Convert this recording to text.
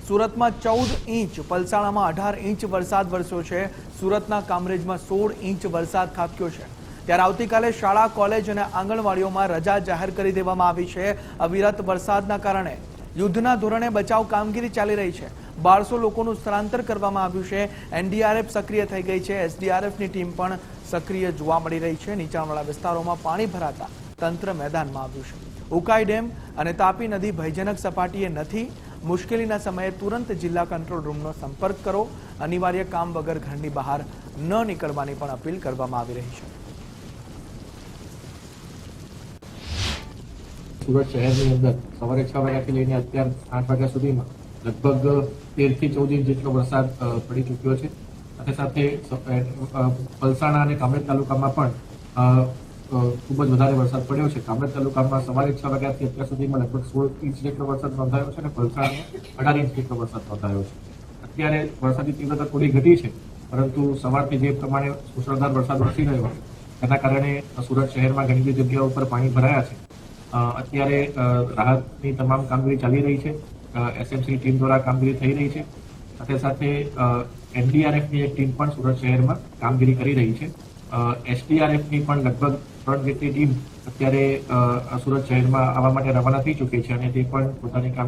સુરતમાં 14 inch, પલસાણામાં 18 inch વરસાદ વરસ્યો છે. સુરતના કામરેજમાં 16 ઇંચ વરસાદ ખાબક્યો છે. ત્યારે આવતીકાલે શાળા, કોલેજ અને આંગણવાડીઓમાં રજા જાહેર કરી દેવામાં આવી છે. અવિરત વરસાદના કારણે યુદ્ધના ધોરણે બચાવ કામગીરી ચાલી રહી છે. 1200 લોકોનું સ્થળાંતર કરવામાં આવ્યું છે. એનડીઆરએફ સક્રિય થઈ ગઈ છે. એસડીઆરએફની ટીમ પણ સક્રિય જોવા મળી રહી છે. નીચાણવાળા વિસ્તારોમાં પાણી ભરાતા તંત્ર મેદાનમાં આવ્યું છે. ઉકાઈ ડેમ અને તાપી નદી ભયજનક સપાટીએ નથી. મુશ્કેલીના સમયે તુરંત જિલ્લા કંટ્રોલ રૂમનો સંપર્ક કરો. અનિવાર્ય કામ વગર ઘરની બહાર ન નીકળવાની પણ અપીલ કરવામાં આવી રહી છે. સુરત શહેરની અંદર સવારે 6 વાગ્યાથી લઈને અત્યાર 8 વાગ્યા સુધીમાં લગભગ 13 થી 14 ઇંચ જેટલો વરસાદ પડી ચૂક્યો છે. સાથે પલસાણા અને કામરેજ તાલુકામાં પણ ખૂબ જ વધારે વરસાદ પડ્યો છે. કામરેજ તાલુકામાં સવારે 6 વાગ્યાથી અત્યાર સુધીમાં લગભગ 16 ઇંચ જેટલો વરસાદ નોંધાયો છે અને પલસાણામાં 18 ઇંચ જેટલો વરસાદ નોંધાયો છે. અત્યારે વરસાદની તીવ્રતા થોડી ઘટી છે, પરંતુ સવારથી જે પ્રમાણે મુશળધાર વરસાદ વરસી રહ્યો છે તેના કારણે સુરત શહેરમાં ઘણી બધી જગ્યાઓ પર પાણી ભરાયા છે. અત્યારે રાહતની તમામ કામગીરી ચાલી રહી છે. એસએમસી ટીમ દ્વારા કામગીરી થઈ રહી છે. સાથે એનડીઆરએફની એક ટીમ પણ સુરત શહેરમાં કામગીરી કરી રહી છે. એસડીઆરએફની પણ લગભગ 3 જેટલી ટીમ અત્યારે સુરત શહેરમાં આવવા માટે રવાના થઈ ચૂકી છે અને તે પણ પોતાની કામગીરી